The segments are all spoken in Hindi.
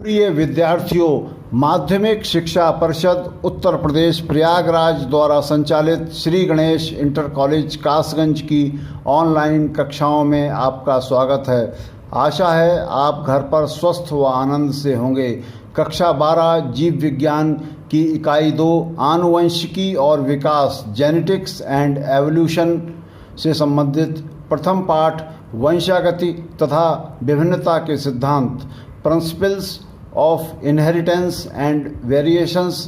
प्रिय विद्यार्थियों, माध्यमिक शिक्षा परिषद उत्तर प्रदेश प्रयागराज द्वारा संचालित श्री गणेश इंटर कॉलेज कासगंज की ऑनलाइन कक्षाओं में आपका स्वागत है। आशा है आप घर पर स्वस्थ व आनंद से होंगे। कक्षा 12 जीव विज्ञान की इकाई 2 आनुवंशिकी और विकास जेनेटिक्स एंड एवोल्यूशन से संबंधित प्रथम पाठ वंशागति तथा विभिन्नता के सिद्धांत principles of inheritance and variations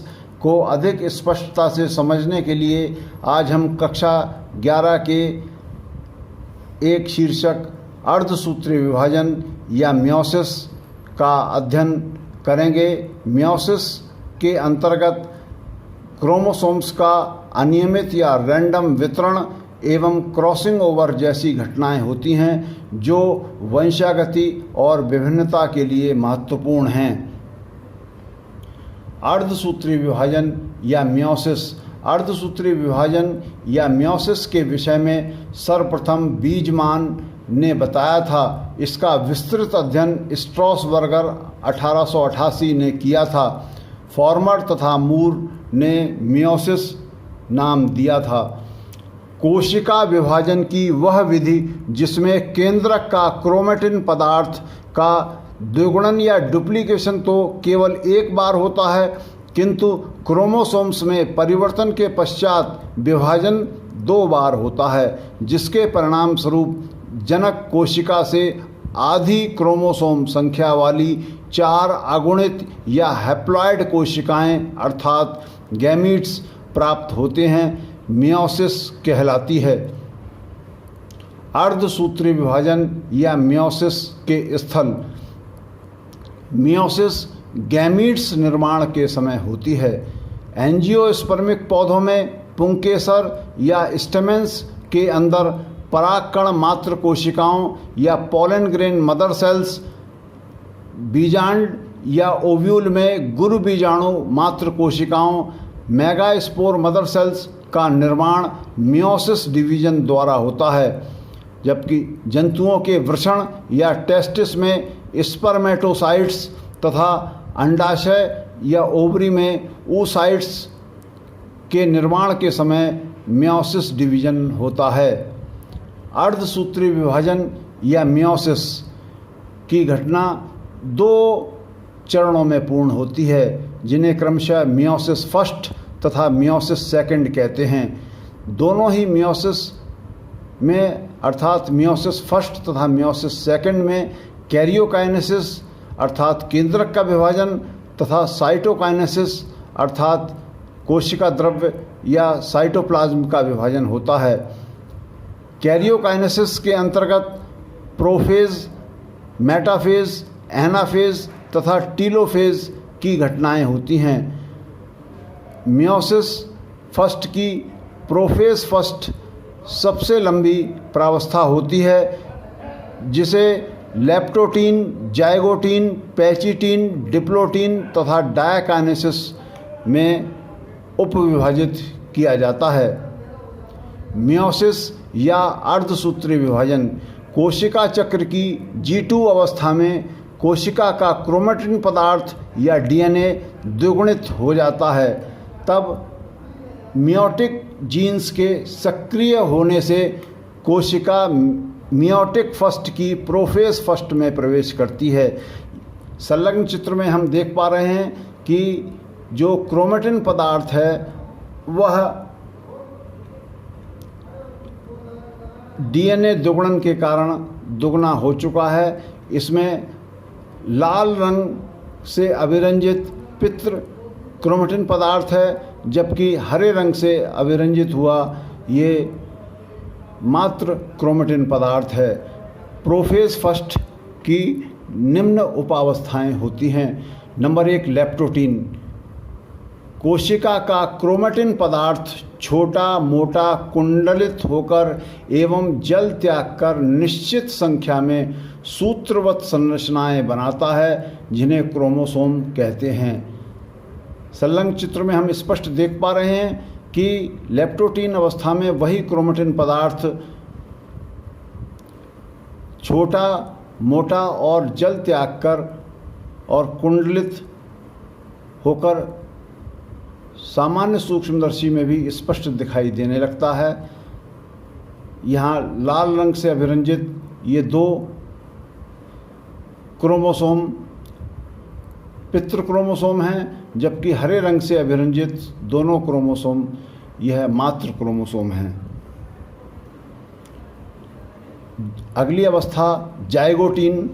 को अधिक स्पष्टता से समझने के लिए आज हम कक्षा 11 के एक शीर्षक अर्धसूत्रीय विभाजन या मियोसिस का अध्ययन करेंगे। मियोसिस के अंतर्गत क्रोमोसोम्स का अनियमित या रैंडम वितरण एवं क्रॉसिंग ओवर जैसी घटनाएं होती हैं जो वंशागति और विभिन्नता के लिए महत्वपूर्ण हैं। अर्धसूत्रीय विभाजन या मियोसिस। अर्धसूत्रीय विभाजन या मियोसिस के विषय में सर्वप्रथम बीजमान ने बताया था। इसका विस्तृत अध्ययन स्ट्रॉसबर्गर 1888 ने किया था। फॉर्मर तथा मूर ने मियोसिस नाम दिया था। कोशिका विभाजन की वह विधि जिसमें केंद्रक का क्रोमेटिन पदार्थ का द्विगुणन या डुप्लीकेशन तो केवल एक बार होता है, किंतु क्रोमोसोम्स में परिवर्तन के पश्चात विभाजन 2 बार होता है, जिसके परिणाम स्वरूप जनक कोशिका से आधी क्रोमोसोम संख्या वाली 4 अगुणित या हैप्लॉइड कोशिकाएं अर्थात गैमीट्स प्राप्त होते हैं। मियोसिस कहलाती है। अर्धसूत्रीय विभाजन या मियोसिस के स्थल। मियोसिस गैमीट्स निर्माण के समय होती है। एंजियोस्पर्मिक पौधों में पुंकेसर या स्टेमेंस के अंदर परागकण मात्र कोशिकाओं या पोलन ग्रेन मदर सेल्स, बीजांड या ओव्यूल में गुरु बीजाणु मात्र कोशिकाओं मेगास्पोर मदर सेल्स का निर्माण मियोसिस डिवीजन द्वारा होता है, जबकि जंतुओं के वृषण या टेस्टिस में स्पर्मेटोसाइट्स तथा अंडाशय या ओवरी में oocytes के निर्माण के समय मियोसिस डिवीजन होता है। अर्धसूत्रीय विभाजन या मियोसिस की घटना 2 चरणों में पूर्ण होती है, जिन्हें क्रमशः मियोसिस फर्स्ट तथा मियोसिस सेकंड कहते हैं। दोनों ही मियोसिस में अर्थात मियोसिस फर्स्ट तथा मियोसिस सेकंड में कैरियोकाइनेसिस अर्थात केंद्रक का विभाजन तथा साइटोकाइनेसिस अर्थात कोशिका द्रव्य या साइटोप्लाज्म का विभाजन होता है। कैरियोकाइनेसिस के अंतर्गत प्रोफेज, मेटाफेज, एनाफेज तथा टीलोफेज की घटनाएं होती हैं। मियोसिस फर्स्ट की प्रोफेज फर्स्ट सबसे लंबी प्रावस्था होती है, जिसे लेप्टोटीन, जाइगोटीन, पैचिटीन, डिप्लोटीन तथा डायकाइनेसिस में उपविभाजित किया जाता है। मियोसिस या अर्धसूत्रीय विभाजन। कोशिका चक्र की G2 अवस्था में कोशिका का क्रोमेटिन पदार्थ या DNA द्विगुणित हो जाता है। तब मियोटिक जीन्स के सक्रिय होने से कोशिका मियोटिक फर्स्ट की प्रोफेज फर्स्ट में प्रवेश करती है। संलग्न चित्र में हम देख पा रहे हैं कि जो क्रोमेटिन पदार्थ है वह DNA द्विगुणन के कारण दुगना हो चुका है। इसमें लाल रंग से अभिरंजित पित्र क्रोमेटिन पदार्थ है, जबकि हरे रंग से अभिरंजित हुआ ये मात्र क्रोमेटिन पदार्थ है। प्रोफेज फर्स्ट की निम्न उपावस्थाएं होती हैं। Number 1 leptotene. कोशिका का क्रोमेटिन पदार्थ छोटा मोटा कुंडलित होकर एवं जल त्याग कर निश्चित संख्या में सूत्रवत संरचनाएं बनाता है, जिन्हें क्रोमोसोम कहते हैं। संलग्न चित्र में हम स्पष्ट देख पा रहे हैं कि लेप्टोटीन अवस्था में वही क्रोमेटिन पदार्थ छोटा मोटा और जल त्याग कर और कुंडलित होकर सामान्य सूक्ष्मदर्शी में भी स्पष्ट दिखाई देने लगता है। यहाँ लाल रंग से अभिरंजित ये 2 क्रोमोसोम पितृ क्रोमोसोम हैं, जबकि हरे रंग से अभिरंजित दोनों क्रोमोसोम यह मातृ क्रोमोसोम हैं। अगली अवस्था जाइगोटीन।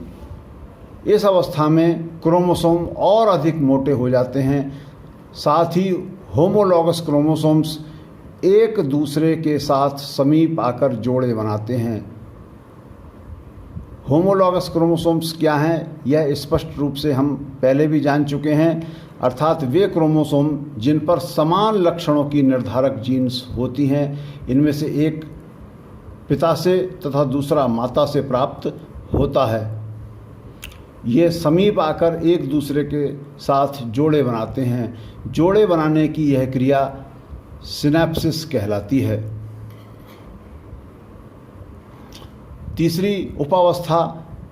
इस अवस्था में क्रोमोसोम और अधिक मोटे हो जाते हैं, साथ ही होमोलॉगस क्रोमोसोम्स एक दूसरे के साथ समीप आकर जोड़े बनाते हैं। होमोलॉगस क्रोमोसोम्स क्या हैं, यह स्पष्ट रूप से हम पहले भी जान चुके हैं, अर्थात वे क्रोमोसोम जिन पर समान लक्षणों की निर्धारक जीन्स होती हैं। इनमें से एक पिता से तथा दूसरा माता से प्राप्त होता है। ये समीप आकर एक दूसरे के साथ जोड़े बनाते हैं। जोड़े बनाने की यह क्रिया सिनैप्सिस कहलाती है। तीसरी उपावस्था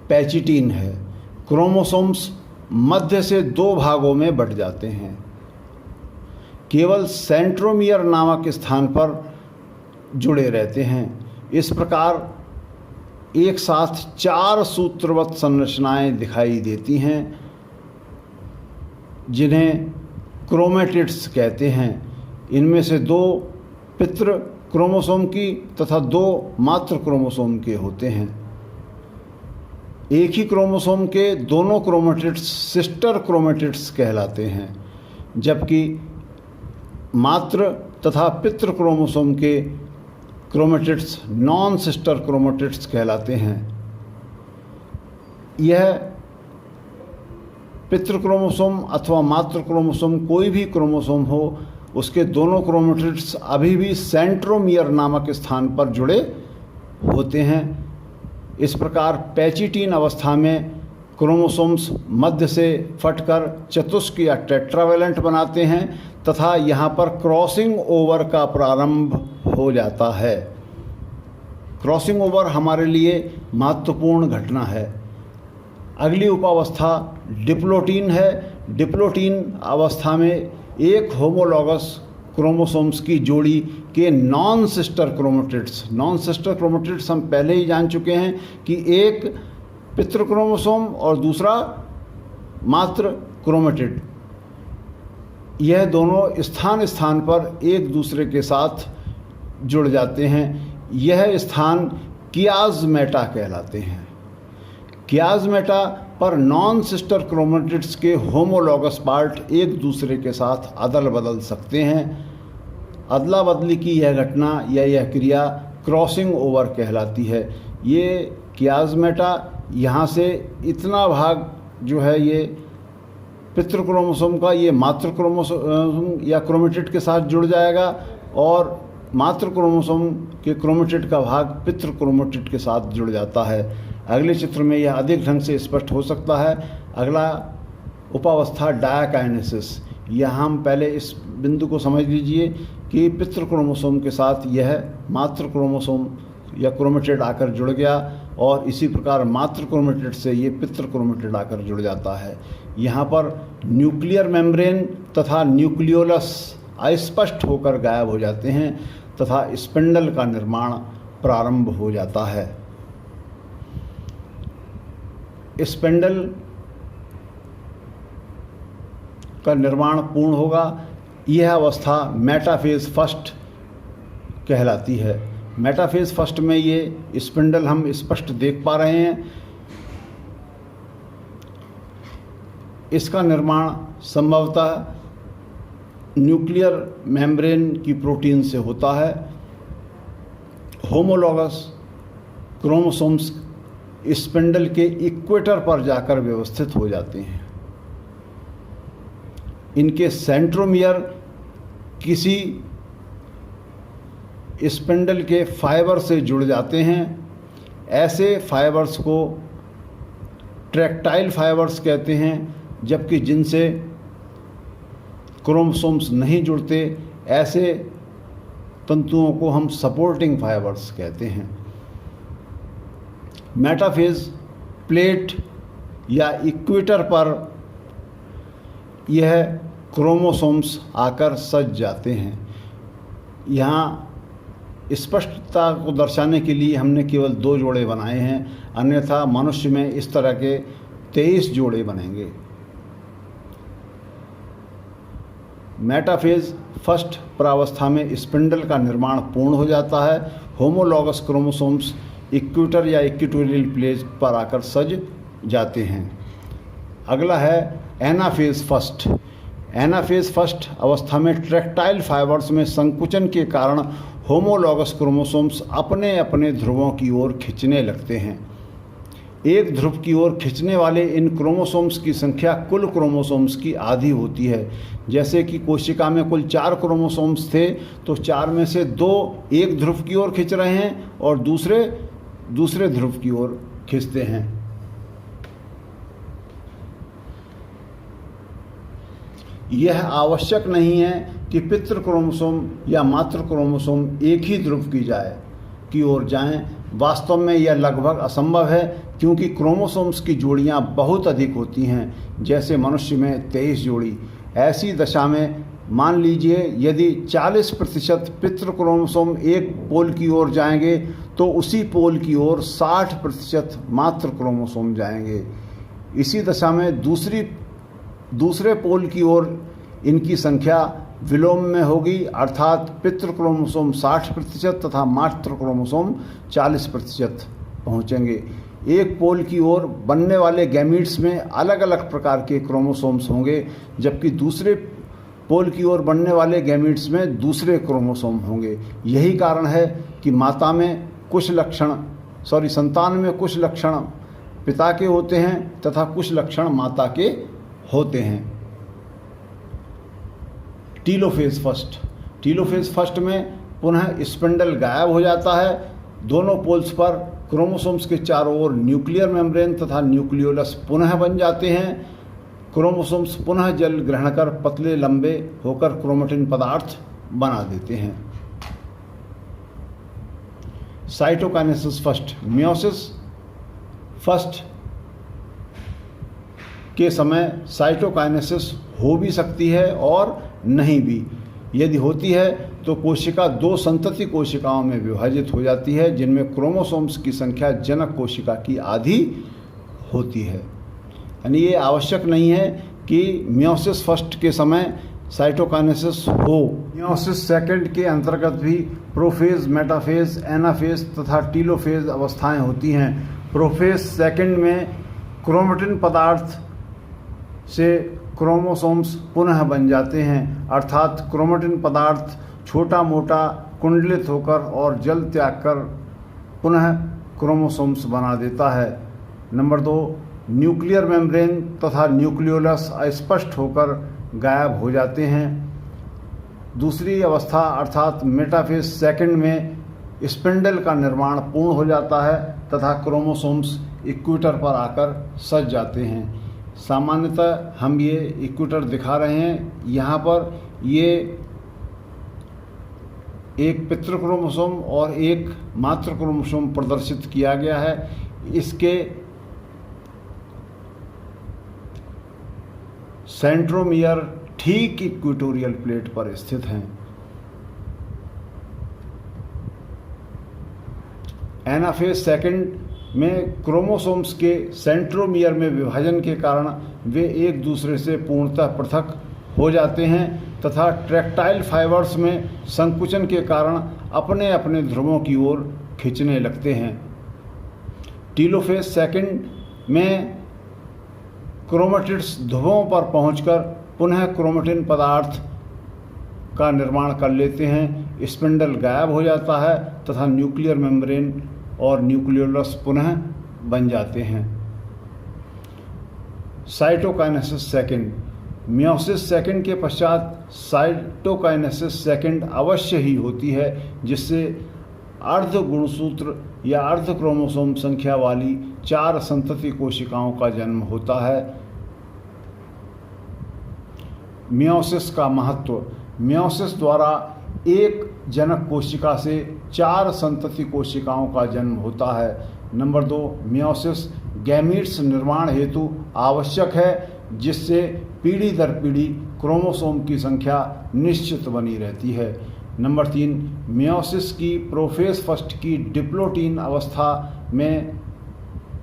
पैचिटीन है। क्रोमोसोम्स मध्य से 2 भागों में बंट जाते हैं। केवल सेंट्रोमियर नामक स्थान पर जुड़े रहते हैं। इस प्रकार एक साथ 4 सूत्रवत संरचनाएं दिखाई देती हैं, जिन्हें क्रोमेटिड्स कहते हैं। इनमें से 2 पितृ क्रोमोसोम की तथा 2 मातृ क्रोमोसोम के होते हैं। एक ही क्रोमोसोम के दोनों क्रोमेटिड्स सिस्टर क्रोमेटिड्स कहलाते हैं, जबकि मातृ तथा पितृ क्रोमोसोम के क्रोमेटिड्स नॉन सिस्टर क्रोमेटिड्स कहलाते हैं। यह पितृ क्रोमोसोम अथवा मातृ क्रोमोसोम कोई भी क्रोमोसोम हो, उसके दोनों क्रोमेटिड्स अभी भी सेंट्रोमियर नामक स्थान पर जुड़े होते हैं। इस प्रकार पैचिटीन अवस्था में क्रोमोसोम्स मध्य से फटकर चतुष्क या टेट्रावेलेंट बनाते हैं तथा यहाँ पर क्रॉसिंग ओवर का प्रारंभ हो जाता है। क्रॉसिंग ओवर हमारे लिए महत्वपूर्ण घटना है। अगली उपावस्था डिप्लोटीन है। डिप्लोटीन अवस्था में एक होमोलॉगस क्रोमोसोम्स की जोड़ी के नॉन सिस्टर क्रोमेटिड्स हम पहले ही जान चुके हैं कि एक पितृ क्रोमोसोम और दूसरा मातृ क्रोमेटिड, यह दोनों स्थान स्थान पर एक दूसरे के साथ जुड़ जाते हैं। यह स्थान कियाज़मेटा कहलाते हैं। कियाज़मेटा पर नॉन सिस्टर क्रोमेटिड्स के होमोलॉगस पार्ट एक दूसरे के साथ अदल बदल सकते हैं। अदला बदली की यह घटना या यह क्रिया क्रॉसिंग ओवर कहलाती है। ये कियाज़मेटा यहाँ से इतना भाग जो है ये पितृ क्रोमोसोम का ये मातृ क्रोमोसोम या क्रोमेटिड के साथ जुड़ जाएगा और मातृ क्रोमोसोम के क्रोमेटिड का भाग पितृ क्रोमेटिड के साथ जुड़ जाता है। अगले चित्र में यह अधिक ढंग से स्पष्ट हो सकता है। अगला उपावस्था डायकाइनेसिस। यहाँ हम पहले इस बिंदु को समझ लीजिए कि पितृ क्रोमोसोम के साथ यह मातृ क्रोमोसोम या क्रोमेटिड आकर जुड़ गया और इसी प्रकार मातृ क्रोमेटिड से ये पितृ क्रोमेटिड आकर जुड़ जाता है। यहाँ पर न्यूक्लियर मेम्ब्रेन तथा न्यूक्लियोलस अस्पष्ट होकर गायब हो जाते हैं तथा स्पिंडल का निर्माण प्रारंभ हो जाता है। स्पिंडल का निर्माण पूर्ण होगा। यह अवस्था मेटाफेज फर्स्ट कहलाती है। मेटाफेज फर्स्ट में ये स्पिंडल हम स्पष्ट देख पा रहे हैं। इसका निर्माण संभवतः न्यूक्लियर मेम्ब्रेन की प्रोटीन से होता है। होमोलॉगस क्रोमोसोम्स स्पिंडल के इक्वेटर पर जाकर व्यवस्थित हो जाते हैं। इनके सेंट्रोमियर किसी स्पिंडल के फाइबर से जुड़ जाते हैं। ऐसे फाइबर्स को ट्रैक्टाइल फाइबर्स कहते हैं, जबकि जिनसे क्रोमोसोम्स नहीं जुड़ते ऐसे तंतुओं को हम सपोर्टिंग फाइबर्स कहते हैं। मेटाफेज प्लेट या इक्वेटर पर यह क्रोमोसोम्स आकर सज जाते हैं। यहाँ स्पष्टता को दर्शाने के लिए हमने केवल 2 जोड़े बनाए हैं, अन्यथा मनुष्य में इस तरह के 23 जोड़े बनेंगे। मेटाफेज फर्स्ट प्रावस्था में स्पिंडल का निर्माण पूर्ण हो जाता है। होमोलॉगस क्रोमोसोम्स इक्वेटर या इक्वेटोरियल प्लेट पर आकर सज जाते हैं। अगला है एनाफेज फर्स्ट। एनाफेज फर्स्ट अवस्था में ट्रैक्टाइल फाइबर्स में संकुचन के कारण होमोलॉगस क्रोमोसोम्स अपने अपने ध्रुवों की ओर खींचने लगते हैं। एक ध्रुव की ओर खींचने वाले इन क्रोमोसोम्स की संख्या कुल क्रोमोसोम्स की आधी होती है। जैसे कि कोशिका में कुल 4 क्रोमोसोम्स थे, तो 4 में से 2 एक ध्रुव की ओर खींच रहे हैं और दूसरे ध्रुव की ओर खींचते हैं। यह आवश्यक नहीं है कि पितृ क्रोमोसोम या मातृ क्रोमोसोम एक ही ध्रुव की ओर जाएं। वास्तव में यह लगभग असंभव है, क्योंकि क्रोमोसोम्स की जोड़ियां बहुत अधिक होती हैं, जैसे मनुष्य में 23 जोड़ी। ऐसी दशा में मान लीजिए यदि 40% पितृ क्रोमोसोम एक पोल की ओर जाएंगे, तो उसी पोल की ओर 60% मातृ क्रोमोसोम जाएंगे। इसी दशा में दूसरे पोल की ओर इनकी संख्या विलोम में होगी, अर्थात पितृ क्रोमोसोम 60% तथा मातृ क्रोमोसोम 40% पहुँचेंगे। एक पोल की ओर बनने वाले गैमीट्स में अलग अलग प्रकार के क्रोमोसोम्स होंगे, जबकि दूसरे पोल की ओर बनने वाले गैमीट्स में दूसरे क्रोमोसोम होंगे। यही कारण है कि संतान में कुछ लक्षण पिता के होते हैं तथा कुछ लक्षण माता के होते हैं। टीलोफेज फर्स्ट में पुनः स्पिंडल गायब हो जाता है। दोनों पोल्स पर क्रोमोसोम्स के चारों ओर न्यूक्लियर मेम्ब्रेन तथा न्यूक्लियोलस पुनः बन जाते हैं। क्रोमोसोम्स पुनः जल ग्रहण कर पतले लंबे होकर क्रोमेटिन पदार्थ बना देते हैं। Cytokinesis first. मियोसिस फर्स्ट के समय साइटोकाइनेसिस हो भी सकती है और नहीं भी। यदि होती है तो कोशिका 2 संतति कोशिकाओं में विभाजित हो जाती है, जिनमें क्रोमोसोम्स की संख्या जनक कोशिका की आधी होती है। यानी ये आवश्यक नहीं है कि मियोसिस फर्स्ट के समय साइटोकाइनेसिस हो। मियोसिस सेकंड के अंतर्गत भी प्रोफेज, मेटाफेज, एनाफेज तथा टीलोफेज अवस्थाएं होती हैं। प्रोफेज सेकंड में क्रोमेटिन पदार्थ से क्रोमोसोम्स पुनः बन जाते हैं, अर्थात क्रोमेटिन पदार्थ छोटा मोटा कुंडलित होकर और जल त्याग कर पुनः क्रोमोसोम्स बना देता है। नंबर 2, न्यूक्लियर मेम्ब्रेन तथा न्यूक्लियोलस अस्पष्ट होकर गायब हो जाते हैं। दूसरी अवस्था अर्थात मेटाफेज सेकंड में स्पिंडल का निर्माण पूर्ण हो जाता है तथा क्रोमोसोम्स इक्वेटर पर आकर सज जाते हैं। सामान्यतः हम ये इक्वेटर दिखा रहे हैं। यहाँ पर ये एक पितृ क्रोमोसोम और एक मातृ क्रोमोसोम प्रदर्शित किया गया है। इसके सेंट्रोमियर ठीक इक्वेटोरियल प्लेट पर स्थित हैं। एनाफेज सेकंड में क्रोमोसोम्स के सेंट्रोमियर में विभाजन के कारण वे एक दूसरे से पूर्णतः पृथक हो जाते हैं तथा ट्रैक्टाइल फाइबर्स में संकुचन के कारण अपने अपने ध्रुवों की ओर खींचने लगते हैं। टीलोफेज सेकंड में क्रोमेटिड्स ध्रुवों पर पहुंचकर पुनः क्रोमेटिन पदार्थ का निर्माण कर लेते हैं। स्पिंडल गायब हो जाता है तथा न्यूक्लियर मेम्ब्रेन और न्यूक्लियोलस पुनः बन जाते हैं। Cytokinesis second. मियोसिस सेकंड के पश्चात साइटोकाइनेसिस सेकंड अवश्य ही होती है, जिससे अर्ध गुणसूत्र या अर्ध क्रोमोसोम संख्या वाली 4 संतति कोशिकाओं का जन्म होता है। मियोसिस का महत्व। मियोसिस द्वारा एक जनक कोशिका से 4 संतति कोशिकाओं का जन्म होता है। नंबर 2, मियोसिस गैमीट्स निर्माण हेतु आवश्यक है, जिससे पीढ़ी दर पीढ़ी क्रोमोसोम की संख्या निश्चित बनी रहती है। नंबर 3, मियोसिस की प्रोफेज फर्स्ट की डिप्लोटीन अवस्था में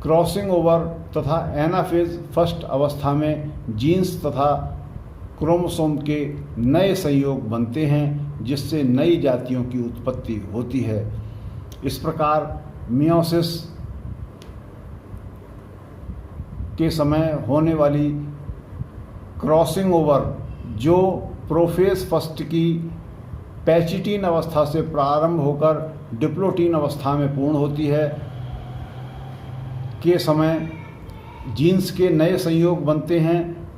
क्रॉसिंग ओवर तथा एनाफेज फर्स्ट अवस्था में जीन्स तथा क्रोमोसोम के नए संयोग बनते हैं, जिससे नई जातियों की उत्पत्ति होती है। इस प्रकार मियोसिस के समय होने वाली क्रॉसिंग ओवर जो प्रोफेज फर्स्ट की पैचिटीन अवस्था से प्रारंभ होकर डिप्लोटीन अवस्था में पूर्ण होती है के समय जीन्स के नए संयोग बनते हैं,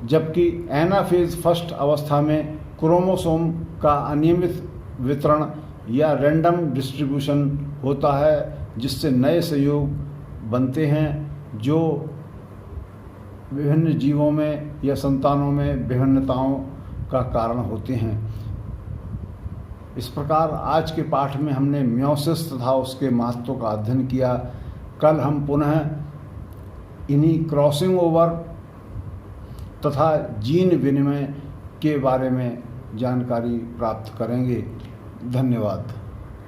जबकि एनाफेज फर्स्ट अवस्था में क्रोमोसोम का अनियमित वितरण या रैंडम डिस्ट्रीब्यूशन होता है, जिससे नए संयोग बनते हैं जो विभिन्न जीवों में या संतानों में विभिन्नताओं का कारण होते हैं। इस प्रकार आज के पाठ में हमने मियोसिस तथा उसके महत्व का अध्ययन किया। कल हम पुनः इन्हीं क्रॉसिंग ओवर तथा जीन विनिमय के बारे में जानकारी प्राप्त करेंगे। धन्यवाद।